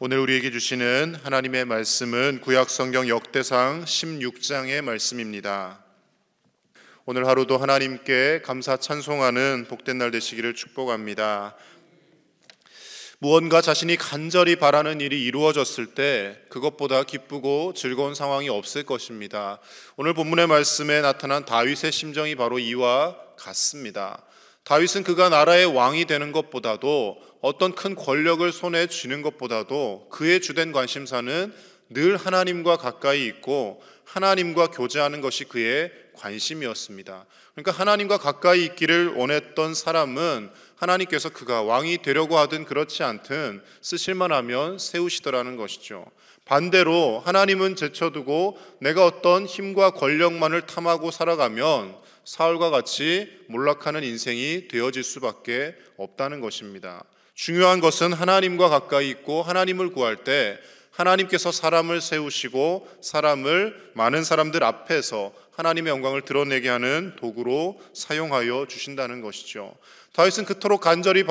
오늘 우리에게 주시는 하나님의 말씀은 구약성경 역대상 16장의 말씀입니다. 오늘 하루도 하나님께 감사 찬송하는 복된 날 되시기를 축복합니다. 무언가 자신이 간절히 바라는 일이 이루어졌을 때 그것보다 기쁘고 즐거운 상황이 없을 것입니다. 오늘 본문의 말씀에 나타난 다윗의 심정이 바로 이와 같습니다. 다윗은 그가 나라의 왕이 되는 것보다도 어떤 큰 권력을 손에 쥐는 것보다도 그의 주된 관심사는 늘 하나님과 가까이 있고 하나님과 교제하는 것이 그의 관심이었습니다. 그러니까 하나님과 가까이 있기를 원했던 사람은 하나님께서 그가 왕이 되려고 하든 그렇지 않든 쓰실만 하면 세우시더라는 것이죠. 반대로 하나님은 제쳐두고 내가 어떤 힘과 권력만을 탐하고 살아가면 사울과 같이 몰락하는 인생이 되어질 수밖에 없다는 것입니다. 중요한 것은 하나님과 가까이 있고 하나님을 구할 때 하나님께서 사람을 세우시고 사람을 많은 사람들 앞에서 하나님의 영광을 드러내게 하는 도구로 사용하여 주신다는 것이죠. 다윗은 그토록 간절히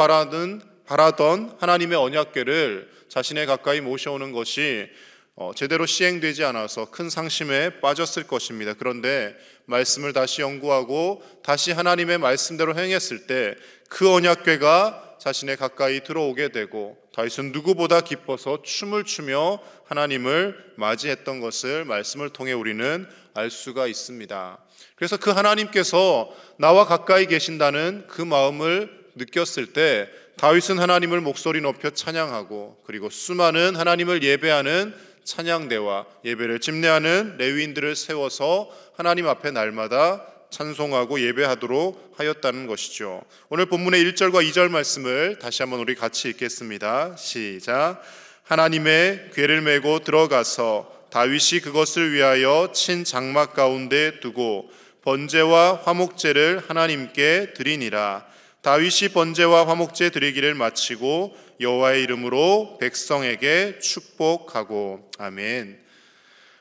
바라던 하나님의 언약궤를 자신의 가까이 모셔오는 것이 제대로 시행되지 않아서 큰 상심에 빠졌을 것입니다. 그런데 말씀을 다시 연구하고 다시 하나님의 말씀대로 행했을 때 그 언약궤가 자신의 가까이 들어오게 되고 다윗은 누구보다 기뻐서 춤을 추며 하나님을 맞이했던 것을 말씀을 통해 우리는 알 수가 있습니다. 그래서 그 하나님께서 나와 가까이 계신다는 그 마음을 느꼈을 때 다윗은 하나님을 목소리 높여 찬양하고 그리고 수많은 하나님을 예배하는 찬양대와 예배를 집례하는 레위인들을 세워서 하나님 앞에 날마다 찬송하고 예배하도록 하였다는 것이죠. 오늘 본문의 1절과 2절 말씀을 다시 한번 우리 같이 읽겠습니다. 시작. 하나님의 궤를 메고 들어가서 다윗이 그것을 위하여 친 장막 가운데 두고 번제와 화목제를 하나님께 드리니라. 다윗이 번제와 화목제 드리기를 마치고 여호와의 이름으로 백성에게 축복하고. 아멘.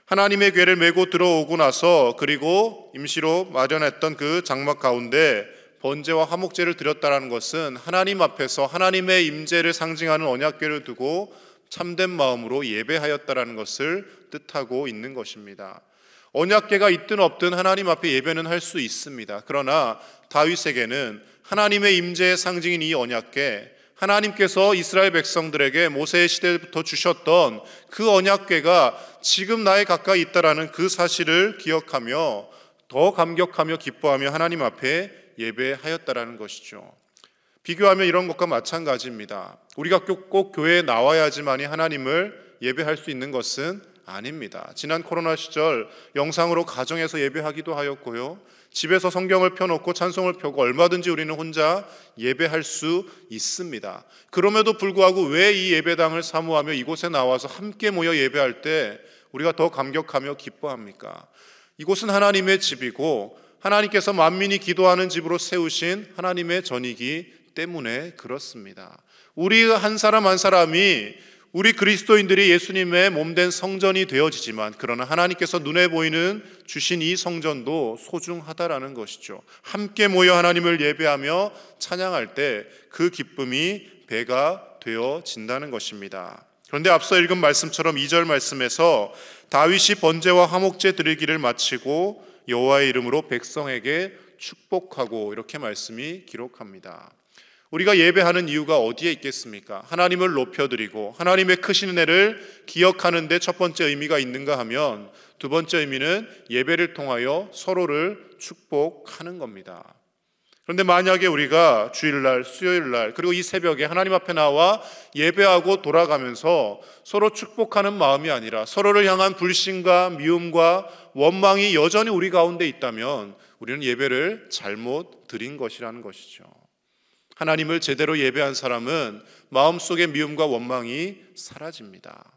하나님의 궤를 메고 들어오고 나서 그리고 임시로 마련했던 그 장막 가운데 번제와 화목제를 드렸다는 것은 하나님 앞에서 하나님의 임재를 상징하는 언약궤를 두고 참된 마음으로 예배하였다라는 것을 뜻하고 있는 것입니다. 언약궤가 있든 없든 하나님 앞에 예배는 할 수 있습니다. 그러나 다윗에게는 하나님의 임재의 상징인 이 언약궤, 하나님께서 이스라엘 백성들에게 모세의 시대부터 주셨던 그 언약궤가 지금 나에 가까이 있다라는 그 사실을 기억하며 더 감격하며 기뻐하며 하나님 앞에 예배하였다라는 것이죠. 비교하면 이런 것과 마찬가지입니다. 우리가 꼭 교회에 나와야지만이 하나님을 예배할 수 있는 것은 아닙니다. 지난 코로나 시절 영상으로 가정에서 예배하기도 하였고요. 집에서 성경을 펴놓고 찬송을 펴고 얼마든지 우리는 혼자 예배할 수 있습니다. 그럼에도 불구하고 왜 이 예배당을 사모하며 이곳에 나와서 함께 모여 예배할 때 우리가 더 감격하며 기뻐합니까? 이곳은 하나님의 집이고 하나님께서 만민이 기도하는 집으로 세우신 하나님의 전이기 때문에 그렇습니다. 우리 한 사람 한 사람이 우리 그리스도인들이 예수님의 몸된 성전이 되어지지만 그러나 하나님께서 눈에 보이는 주신 이 성전도 소중하다라는 것이죠. 함께 모여 하나님을 예배하며 찬양할 때 그 기쁨이 배가 되어진다는 것입니다. 그런데 앞서 읽은 말씀처럼 2절 말씀에서 다윗이 번제와 화목제 드리기를 마치고 여호와의 이름으로 백성에게 축복하고 이렇게 말씀이 기록합니다. 우리가 예배하는 이유가 어디에 있겠습니까? 하나님을 높여드리고 하나님의 크신 은혜를 기억하는 데 첫 번째 의미가 있는가 하면 두 번째 의미는 예배를 통하여 서로를 축복하는 겁니다. 그런데 만약에 우리가 주일날, 수요일날 그리고 이 새벽에 하나님 앞에 나와 예배하고 돌아가면서 서로 축복하는 마음이 아니라 서로를 향한 불신과 미움과 원망이 여전히 우리 가운데 있다면 우리는 예배를 잘못 드린 것이라는 것이죠. 하나님을 제대로 예배한 사람은 마음속의 미움과 원망이 사라집니다.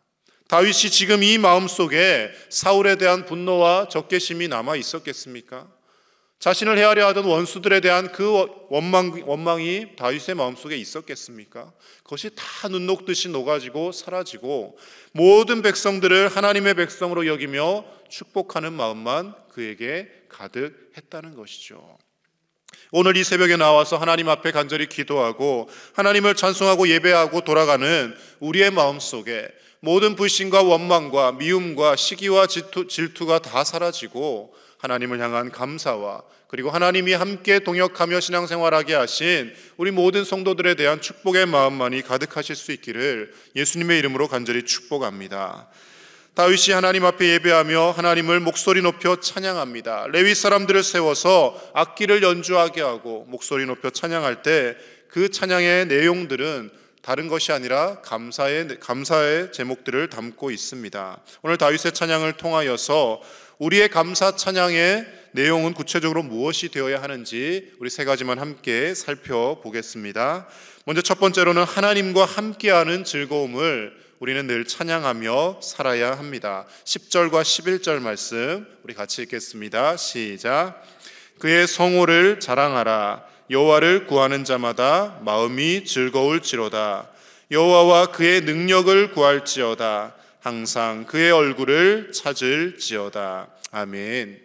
다윗이 지금 이 마음속에 사울에 대한 분노와 적개심이 남아 있었겠습니까? 자신을 헤아려 하던 원수들에 대한 그 원망이 다윗의 마음속에 있었겠습니까? 그것이 다 눈 녹듯이 녹아지고 사라지고 모든 백성들을 하나님의 백성으로 여기며 축복하는 마음만 그에게 가득했다는 것이죠. 오늘 이 새벽에 나와서 하나님 앞에 간절히 기도하고 하나님을 찬송하고 예배하고 돌아가는 우리의 마음속에 모든 불신과 원망과 미움과 시기와 질투가 다 사라지고 하나님을 향한 감사와 그리고 하나님이 함께 동역하며 신앙생활하게 하신 우리 모든 성도들에 대한 축복의 마음만이 가득하실 수 있기를 예수님의 이름으로 간절히 축복합니다. 다윗이 하나님 앞에 예배하며 하나님을 목소리 높여 찬양합니다. 레위 사람들을 세워서 악기를 연주하게 하고 목소리 높여 찬양할 때 그 찬양의 내용들은 다른 것이 아니라 감사의 제목들을 담고 있습니다. 오늘 다윗의 찬양을 통하여서 우리의 감사 찬양의 내용은 구체적으로 무엇이 되어야 하는지 우리 세 가지만 함께 살펴보겠습니다. 먼저 첫 번째로는 하나님과 함께하는 즐거움을 우리는 늘 찬양하며 살아야 합니다. 10절과 11절 말씀 우리 같이 읽겠습니다. 시작. 그의 성호를 자랑하라. 여호와를 구하는 자마다 마음이 즐거울지로다. 여호와와 그의 능력을 구할지어다. 항상 그의 얼굴을 찾을지어다. 아멘.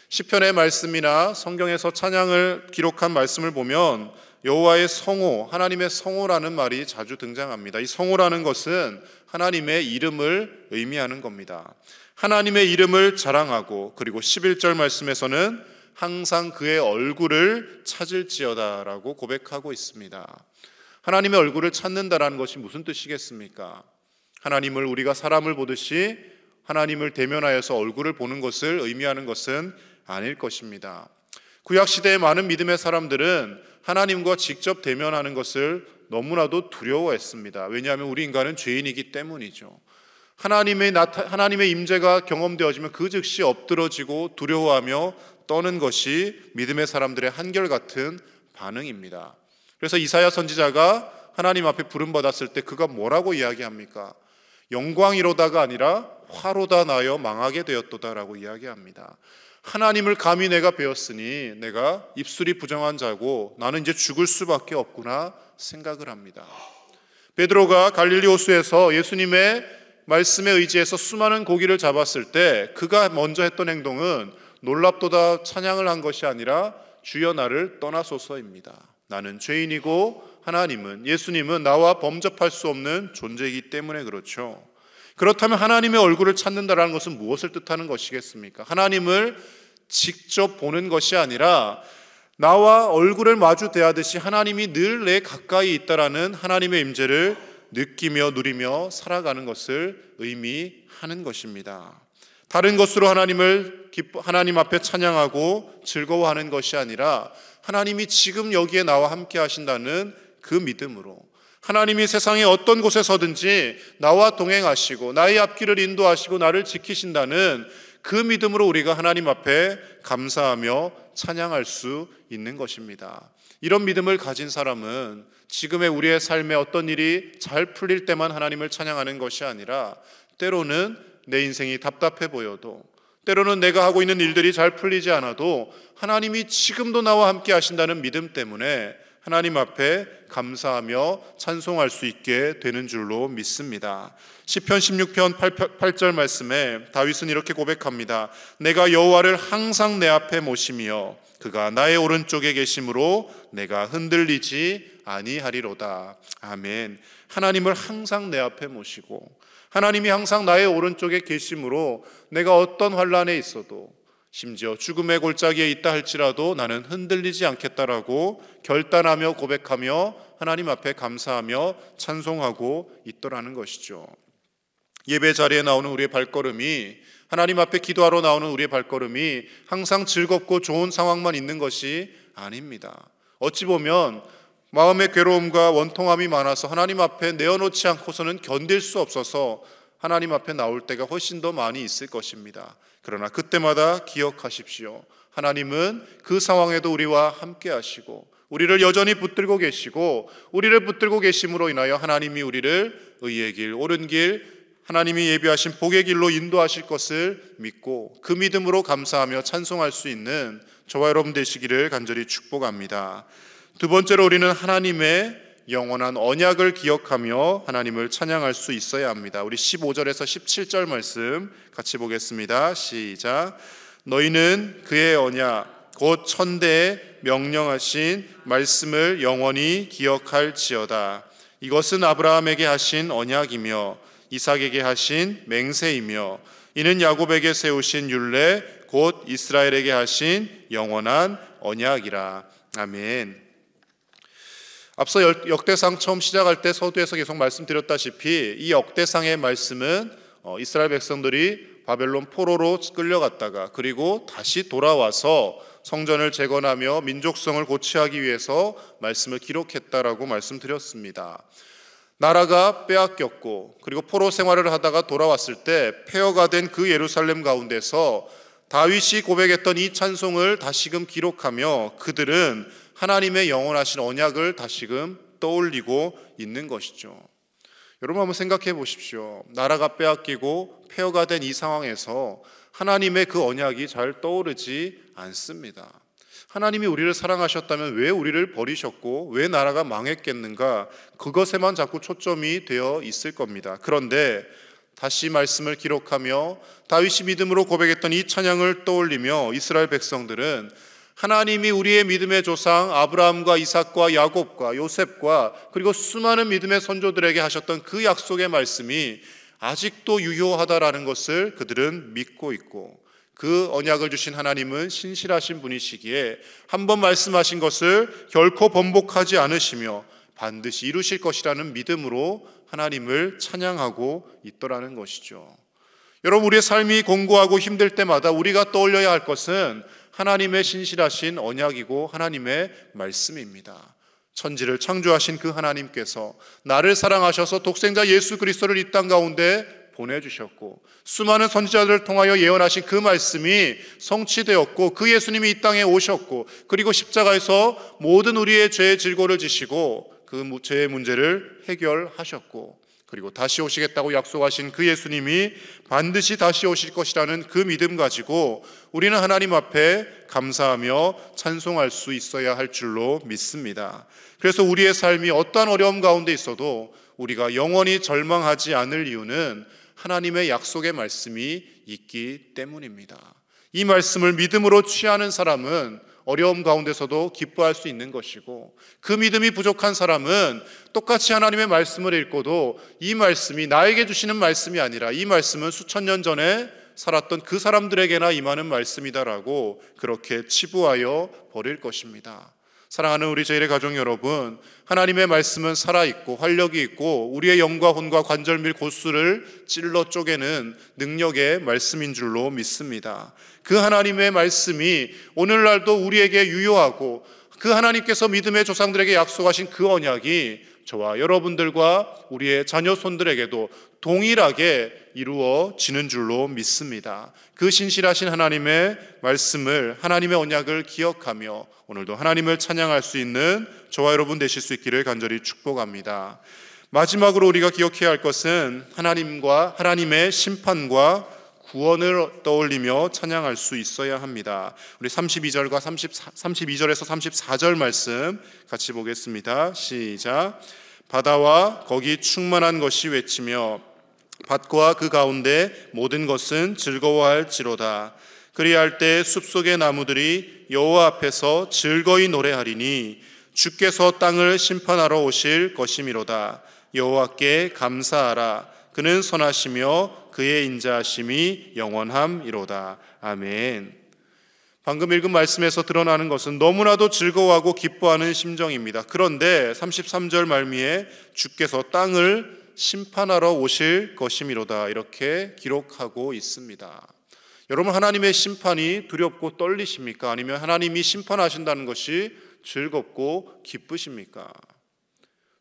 시편의 말씀이나 성경에서 찬양을 기록한 말씀을 보면 여호와의 성호, 하나님의 성호라는 말이 자주 등장합니다. 이 성호라는 것은 하나님의 이름을 의미하는 겁니다. 하나님의 이름을 자랑하고 그리고 11절 말씀에서는 항상 그의 얼굴을 찾을지어다라고 고백하고 있습니다. 하나님의 얼굴을 찾는다라는 것이 무슨 뜻이겠습니까? 하나님을 우리가 사람을 보듯이 하나님을 대면하여서 얼굴을 보는 것을 의미하는 것은 아닐 것입니다. 구약시대의 많은 믿음의 사람들은 하나님과 직접 대면하는 것을 너무나도 두려워했습니다. 왜냐하면 우리 인간은 죄인이기 때문이죠. 하나님의 임재가 경험되어지면 그 즉시 엎드러지고 두려워하며 떠는 것이 믿음의 사람들의 한결같은 반응입니다. 그래서 이사야 선지자가 하나님 앞에 부름받았을 때 그가 뭐라고 이야기합니까? 영광이로다가 아니라 화로다 나여 망하게 되었도다라고 이야기합니다. 하나님을 감히 내가 배웠으니 내가 입술이 부정한 자고 나는 이제 죽을 수밖에 없구나 생각을 합니다. 베드로가 갈릴리 호수에서 예수님의 말씀에 의지해서 수많은 고기를 잡았을 때 그가 먼저 했던 행동은 놀랍도다 찬양을 한 것이 아니라 주여 나를 떠나소서입니다. 나는 죄인이고 하나님은, 예수님은 나와 범접할 수 없는 존재이기 때문에 그렇죠. 그렇다면 하나님의 얼굴을 찾는다는 것은 무엇을 뜻하는 것이겠습니까? 하나님을 직접 보는 것이 아니라 나와 얼굴을 마주 대하듯이 하나님이 늘 내 가까이 있다라는 하나님의 임재를 느끼며 누리며 살아가는 것을 의미하는 것입니다. 다른 것으로 하나님 앞에 찬양하고 즐거워하는 것이 아니라 하나님이 지금 여기에 나와 함께 하신다는 그 믿음으로 하나님이 세상의 어떤 곳에서든지 나와 동행하시고 나의 앞길을 인도하시고 나를 지키신다는 그 믿음으로 우리가 하나님 앞에 감사하며 찬양할 수 있는 것입니다. 이런 믿음을 가진 사람은 지금의 우리의 삶에 어떤 일이 잘 풀릴 때만 하나님을 찬양하는 것이 아니라 때로는 내 인생이 답답해 보여도 때로는 내가 하고 있는 일들이 잘 풀리지 않아도 하나님이 지금도 나와 함께 하신다는 믿음 때문에 하나님 앞에 감사하며 찬송할 수 있게 되는 줄로 믿습니다. 시편 16편 8절 말씀에 다윗은 이렇게 고백합니다. 내가 여호와를 항상 내 앞에 모시며 그가 나의 오른쪽에 계심으로 내가 흔들리지 아니하리로다. 아멘. 하나님을 항상 내 앞에 모시고 하나님이 항상 나의 오른쪽에 계심으로 내가 어떤 환난에 있어도 심지어 죽음의 골짜기에 있다 할지라도 나는 흔들리지 않겠다라고 결단하며 고백하며 하나님 앞에 감사하며 찬송하고 있더라는 것이죠. 예배 자리에 나오는 우리의 발걸음이, 하나님 앞에 기도하러 나오는 우리의 발걸음이 항상 즐겁고 좋은 상황만 있는 것이 아닙니다. 어찌 보면 마음의 괴로움과 원통함이 많아서 하나님 앞에 내어놓지 않고서는 견딜 수 없어서 하나님 앞에 나올 때가 훨씬 더 많이 있을 것입니다. 그러나 그때마다 기억하십시오. 하나님은 그 상황에도 우리와 함께 하시고 우리를 여전히 붙들고 계시고 우리를 붙들고 계심으로 인하여 하나님이 우리를 의의 길, 옳은 길, 하나님이 예비하신 복의 길로 인도하실 것을 믿고 그 믿음으로 감사하며 찬송할 수 있는 저와 여러분 되시기를 간절히 축복합니다. 두 번째로 우리는 하나님의 영원한 언약을 기억하며 하나님을 찬양할 수 있어야 합니다. 우리 15절에서 17절 말씀 같이 보겠습니다. 시작. 너희는 그의 언약 곧 천대에 명령하신 말씀을 영원히 기억할지어다. 이것은 아브라함에게 하신 언약이며 이삭에게 하신 맹세이며 이는 야곱에게 세우신 율례 곧 이스라엘에게 하신 영원한 언약이라. 아멘. 앞서 역대상 처음 시작할 때 서두에서 계속 말씀드렸다시피 이 역대상의 말씀은 이스라엘 백성들이 바벨론 포로로 끌려갔다가 그리고 다시 돌아와서 성전을 재건하며 민족성을 고취하기 위해서 말씀을 기록했다라고 말씀드렸습니다. 나라가 빼앗겼고 그리고 포로 생활을 하다가 돌아왔을 때 폐허가 된 그 예루살렘 가운데서 다윗이 고백했던 이 찬송을 다시금 기록하며 그들은 하나님의 영원하신 언약을 다시금 떠올리고 있는 것이죠. 여러분 한번 생각해 보십시오. 나라가 빼앗기고 폐허가 된 이 상황에서 하나님의 그 언약이 잘 떠오르지 않습니다. 하나님이 우리를 사랑하셨다면 왜 우리를 버리셨고 왜 나라가 망했겠는가? 그것에만 자꾸 초점이 되어 있을 겁니다. 그런데 다시 말씀을 기록하며 다윗이 믿음으로 고백했던 이 찬양을 떠올리며 이스라엘 백성들은 하나님이 우리의 믿음의 조상 아브라함과 이삭과 야곱과 요셉과 그리고 수많은 믿음의 선조들에게 하셨던 그 약속의 말씀이 아직도 유효하다라는 것을 그들은 믿고 있고 그 언약을 주신 하나님은 신실하신 분이시기에 한번 말씀하신 것을 결코 번복하지 않으시며 반드시 이루실 것이라는 믿음으로 하나님을 찬양하고 있더라는 것이죠. 여러분, 우리의 삶이 공고하고 힘들 때마다 우리가 떠올려야 할 것은 하나님의 신실하신 언약이고 하나님의 말씀입니다. 천지를 창조하신 그 하나님께서 나를 사랑하셔서 독생자 예수 그리스도를 이 땅 가운데 보내주셨고 수많은 선지자들을 통하여 예언하신 그 말씀이 성취되었고 그 예수님이 이 땅에 오셨고 그리고 십자가에서 모든 우리의 죄의 질고를 지시고 그 죄의 문제를 해결하셨고 그리고 다시 오시겠다고 약속하신 그 예수님이 반드시 다시 오실 것이라는 그 믿음 가지고 우리는 하나님 앞에 감사하며 찬송할 수 있어야 할 줄로 믿습니다. 그래서 우리의 삶이 어떠한 어려움 가운데 있어도 우리가 영원히 절망하지 않을 이유는 하나님의 약속의 말씀이 있기 때문입니다. 이 말씀을 믿음으로 취하는 사람은 어려움 가운데서도 기뻐할 수 있는 것이고 그 믿음이 부족한 사람은 똑같이 하나님의 말씀을 읽고도 이 말씀이 나에게 주시는 말씀이 아니라 이 말씀은 수천 년 전에 살았던 그 사람들에게나 임하는 말씀이다라고 그렇게 치부하여 버릴 것입니다. 사랑하는 우리 제1의 가족 여러분, 하나님의 말씀은 살아있고 활력이 있고 우리의 영과 혼과 관절 및 골수를 찔러 쪼개는 능력의 말씀인 줄로 믿습니다. 그 하나님의 말씀이 오늘날도 우리에게 유효하고 그 하나님께서 믿음의 조상들에게 약속하신 그 언약이 저와 여러분들과 우리의 자녀 손들에게도 동일하게 이루어지는 줄로 믿습니다. 그 신실하신 하나님의 말씀을, 하나님의 언약을 기억하며 오늘도 하나님을 찬양할 수 있는 저와 여러분 되실 수 있기를 간절히 축복합니다. 마지막으로 우리가 기억해야 할 것은 하나님의 심판과 구원을 떠올리며 찬양할 수 있어야 합니다. 우리 32절에서 34절 말씀 같이 보겠습니다. 시작. 바다와 거기 충만한 것이 외치며 밭과 그 가운데 모든 것은 즐거워할지로다. 그리할 때 숲속의 나무들이 여호와 앞에서 즐거이 노래하리니 주께서 땅을 심판하러 오실 것이미로다. 여호와께 감사하라. 그는 선하시며 그의 인자하심이 영원함이로다. 아멘. 방금 읽은 말씀에서 드러나는 것은 너무나도 즐거워하고 기뻐하는 심정입니다. 그런데 33절 말미에 주께서 땅을 심판하러 오실 것이미로다 이렇게 기록하고 있습니다. 여러분, 하나님의 심판이 두렵고 떨리십니까? 아니면 하나님이 심판하신다는 것이 즐겁고 기쁘십니까?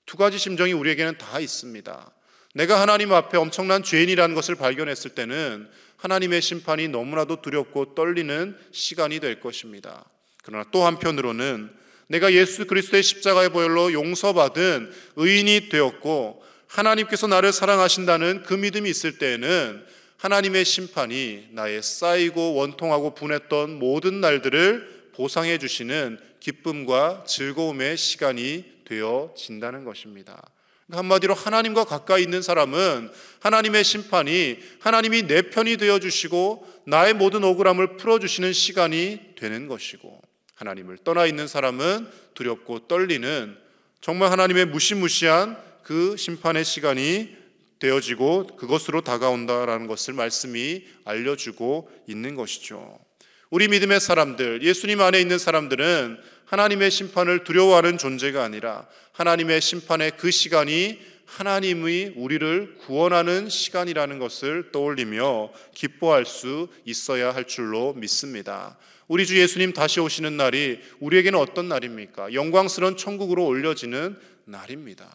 두 가지 심정이 우리에게는 다 있습니다. 내가 하나님 앞에 엄청난 죄인이라는 것을 발견했을 때는 하나님의 심판이 너무나도 두렵고 떨리는 시간이 될 것입니다. 그러나 또 한편으로는 내가 예수 그리스도의 십자가의 보혈로 용서받은 의인이 되었고 하나님께서 나를 사랑하신다는 그 믿음이 있을 때에는 하나님의 심판이 나의 쌓이고 원통하고 분했던 모든 날들을 보상해 주시는 기쁨과 즐거움의 시간이 되어진다는 것입니다. 한마디로 하나님과 가까이 있는 사람은 하나님의 심판이 하나님이 내 편이 되어주시고 나의 모든 억울함을 풀어주시는 시간이 되는 것이고 하나님을 떠나 있는 사람은 두렵고 떨리는 정말 하나님의 무시무시한 그 심판의 시간이 되어지고 그것으로 다가온다라는 것을 말씀이 알려주고 있는 것이죠. 우리 믿음의 사람들, 예수님 안에 있는 사람들은 하나님의 심판을 두려워하는 존재가 아니라 하나님의 심판의 그 시간이 하나님이 우리를 구원하는 시간이라는 것을 떠올리며 기뻐할 수 있어야 할 줄로 믿습니다. 우리 주 예수님 다시 오시는 날이 우리에게는 어떤 날입니까? 영광스러운 천국으로 올려지는 날입니다.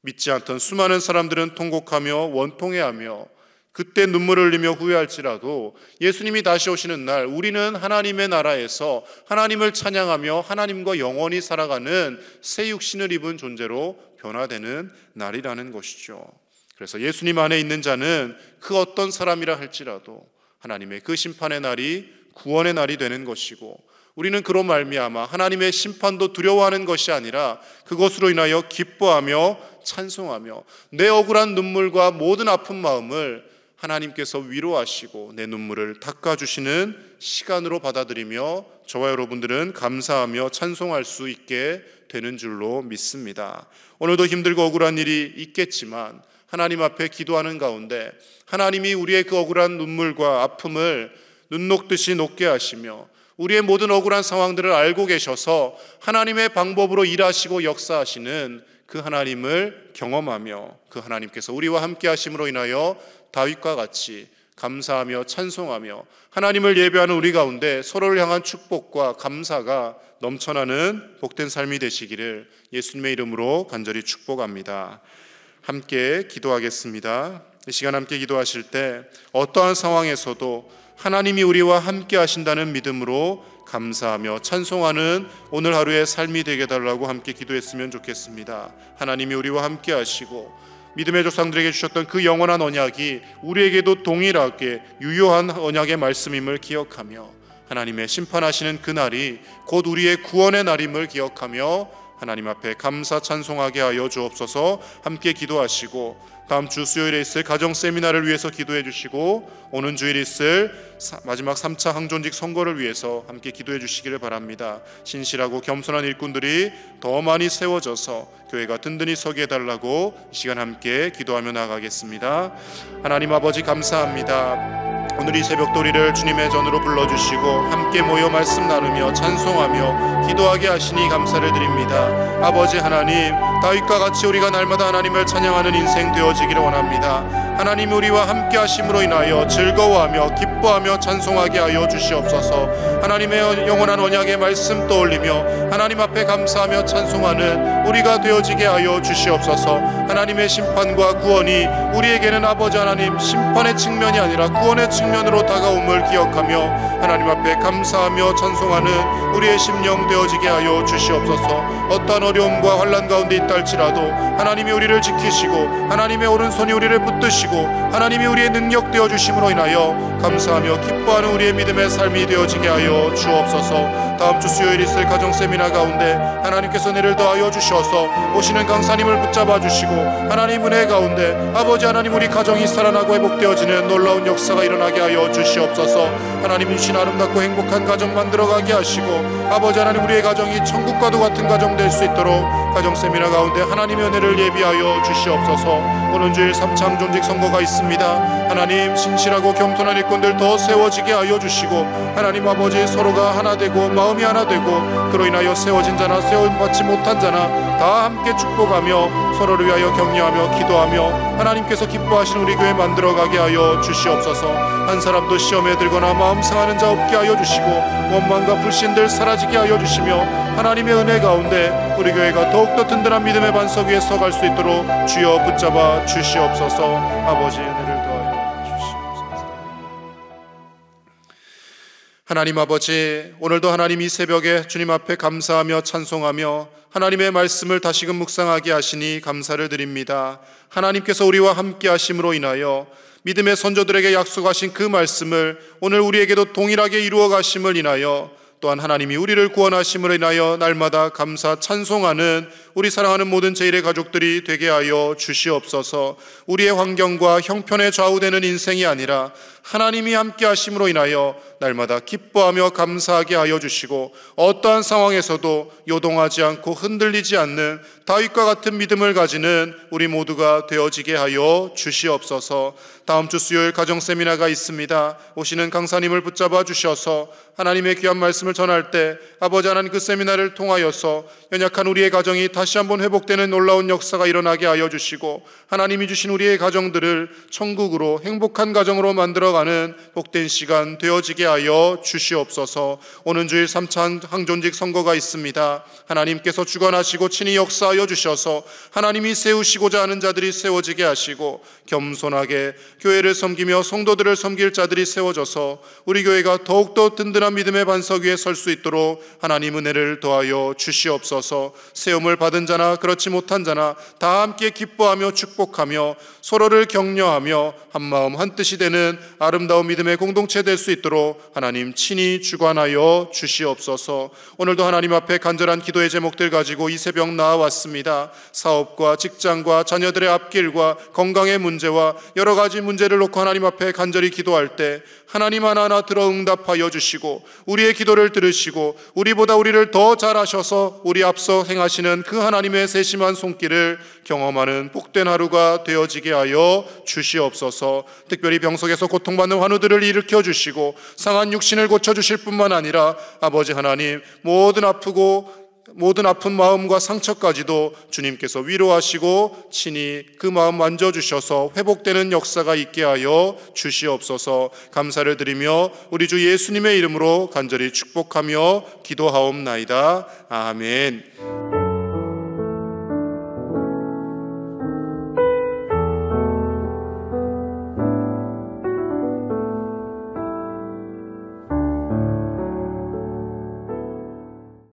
믿지 않던 수많은 사람들은 통곡하며 원통해하며 그때 눈물을 흘리며 후회할지라도 예수님이 다시 오시는 날 우리는 하나님의 나라에서 하나님을 찬양하며 하나님과 영원히 살아가는 새 육신을 입은 존재로 변화되는 날이라는 것이죠. 그래서 예수님 안에 있는 자는 그 어떤 사람이라 할지라도 하나님의 그 심판의 날이 구원의 날이 되는 것이고, 우리는 그로 말미암아 하나님의 심판도 두려워하는 것이 아니라 그것으로 인하여 기뻐하며 찬송하며 내 억울한 눈물과 모든 아픈 마음을 하나님께서 위로하시고 내 눈물을 닦아주시는 시간으로 받아들이며 저와 여러분들은 감사하며 찬송할 수 있게 되는 줄로 믿습니다. 오늘도 힘들고 억울한 일이 있겠지만 하나님 앞에 기도하는 가운데 하나님이 우리의 그 억울한 눈물과 아픔을 눈 녹듯이 녹게 하시며 우리의 모든 억울한 상황들을 알고 계셔서 하나님의 방법으로 일하시고 역사하시는 그 하나님을 경험하며 그 하나님께서 우리와 함께 하심으로 인하여 다윗과 같이 감사하며 찬송하며 하나님을 예배하는 우리 가운데 서로를 향한 축복과 감사가 넘쳐나는 복된 삶이 되시기를 예수님의 이름으로 간절히 축복합니다. 함께 기도하겠습니다. 이 시간 함께 기도하실 때 어떠한 상황에서도 하나님이 우리와 함께 하신다는 믿음으로 감사하며 찬송하는 오늘 하루의 삶이 되게 달라고 함께 기도했으면 좋겠습니다. 하나님이 우리와 함께 하시고 믿음의 조상들에게 주셨던 그 영원한 언약이 우리에게도 동일하게 유효한 언약의 말씀임을 기억하며 하나님의 심판하시는 그 날이 곧 우리의 구원의 날임을 기억하며 하나님 앞에 감사 찬송하게 하여 주옵소서. 함께 기도하시고 다음 주 수요일에 있을 가정 세미나를 위해서 기도해 주시고 오는 주일 있을 마지막 3차 항존직 선거를 위해서 함께 기도해 주시기를 바랍니다. 신실하고 겸손한 일꾼들이 더 많이 세워져서 교회가 든든히 서게 해달라고 이 시간 함께 기도하며 나아가겠습니다. 하나님 아버지 감사합니다. 오늘 이 새벽도 우리를 주님의 전으로 불러주시고 함께 모여 말씀 나누며 찬송하며 기도하게 하시니 감사를 드립니다. 아버지 하나님, 다윗과 같이 우리가 날마다 하나님을 찬양하는 인생 되어지기를 원합니다. 하나님 우리와 함께 하심으로 인하여 즐거워하며 기뻐하며 찬송하게 하여 주시옵소서. 하나님의 영원한 언약의 말씀 떠올리며 하나님 앞에 감사하며 찬송하는 우리가 되어지게 하여 주시옵소서. 하나님의 심판과 구원이 우리에게는 아버지 하나님 심판의 측면이 아니라 구원의 측면으로 다가옴을 기억하며 하나님 앞에 감사하며 찬송하는 우리의 심령 되어지게 하여 주시옵소서. 어떠한 어려움과 환난 가운데 있다 할지라도 하나님이 우리를 지키시고 하나님의 오른손이 우리를 붙드시고 하나님이 우리의 능력 되어주심으로 인하여 감사하며 기뻐하는 우리의 믿음의 삶이 되어지게 하여 주옵소서. 다음 주 수요일 있을 가정 세미나 가운데 하나님께서 은혜를 더하여 주셔서 오시는 강사님을 붙잡아 주시고 하나님 은혜 가운데 아버지 하나님 우리 가정이 살아나고 회복되어지는 놀라운 역사가 일어나게 하여 주시옵소서. 하나님 주신 아름답고 행복한 가정 만들어가게 하시고 아버지 하나님 우리의 가정이 천국과도 같은 가정 될 수 있도록 가정 세미나 가운데 하나님의 은혜를 예비하여 주시옵소서. 오는 주일 3차 항존직 선거가 있습니다. 하나님 신실하고 겸손한 일꾼들 더 세워지게 하여 주시고 하나님 아버지 서로가 하나 되고 마음이 하나 되고 그로 인하여 세워진 자나 세워받지 못한 자나 다 함께 축복하며 서로를 위하여 격려하며 기도하며 하나님께서 기뻐하시는 우리 교회 만들어가게 하여 주시옵소서. 한 사람도 시험에 들거나 마음 상하는 자 없게 하여 주시고 원망과 불신들 사라지게 하여 주시며 하나님의 은혜 가운데 우리 교회가 더욱더 든든한 믿음의 반석 위에 서갈 수 있도록 주여 붙잡아 주시옵소서. 아버지의 은혜를 더하여 주시옵소서. 하나님 아버지, 오늘도 하나님 이 새벽에 주님 앞에 감사하며 찬송하며 하나님의 말씀을 다시금 묵상하게 하시니 감사를 드립니다. 하나님께서 우리와 함께 하심으로 인하여 믿음의 선조들에게 약속하신 그 말씀을 오늘 우리에게도 동일하게 이루어 가심을 인하여 또한 하나님이 우리를 구원하심으로 인하여 날마다 감사 찬송하는 우리 사랑하는 모든 제1의 가족들이 되게 하여 주시옵소서. 우리의 환경과 형편에 좌우되는 인생이 아니라 하나님이 함께 하심으로 인하여 날마다 기뻐하며 감사하게 하여 주시고 어떠한 상황에서도 요동하지 않고 흔들리지 않는 다윗과 같은 믿음을 가지는 우리 모두가 되어지게 하여 주시옵소서. 다음 주 수요일 가정 세미나가 있습니다. 오시는 강사님을 붙잡아 주셔서 하나님의 귀한 말씀을 전할 때 아버지 하나님 그 세미나를 통하여서 연약한 우리의 가정이 다시 한번 회복되는 놀라운 역사가 일어나게 하여 주시고 하나님이 주신 우리의 가정들을 천국으로 행복한 가정으로 만들어가는 복된 시간 되어지게 하여 주시옵소서. 오는 주일 3차 항존직 선거가 있습니다. 하나님께서 주관하시고 친히 역사하여 주셔서 하나님이 세우시고자 하는 자들이 세워지게 하시고 겸손하게 교회를 섬기며 성도들을 섬길 자들이 세워져서 우리 교회가 더욱더 든든한 믿음의 반석 위에 설 수 있도록 하나님 은혜를 더하여 주시옵소서. 세움을 받은 자나 그렇지 못한 자나 다 함께 기뻐하며 축복하며 서로를 격려하며 한마음 한뜻이 되는 아름다운 믿음의 공동체 될 수 있도록 하나님 친히 주관하여 주시옵소서. 오늘도 하나님 앞에 간절한 기도의 제목들 가지고 이 새벽 나와왔습니다. 사업과 직장과 자녀들의 앞길과 건강의 문제와 여러 가지 문제를 놓고 하나님 앞에 간절히 기도할 때 하나님 하나하나 들어 응답하여 주시고 우리의 기도를 들으시고 우리보다 우리를 더 잘하셔서 우리 앞서 행하시는 그 하나님의 세심한 손길을 경험하는 복된 하루가 되어지게 하여 주시옵소서. 특별히 병석에서 고통받는 환우들을 일으켜 주시고 상한 육신을 고쳐주실 뿐만 아니라 아버지 하나님 모든 아픈 마음과 상처까지도 주님께서 위로하시고 친히 그 마음 만져주셔서 회복되는 역사가 있게 하여 주시옵소서. 감사를 드리며 우리 주 예수님의 이름으로 간절히 축복하며 기도하옵나이다. 아멘.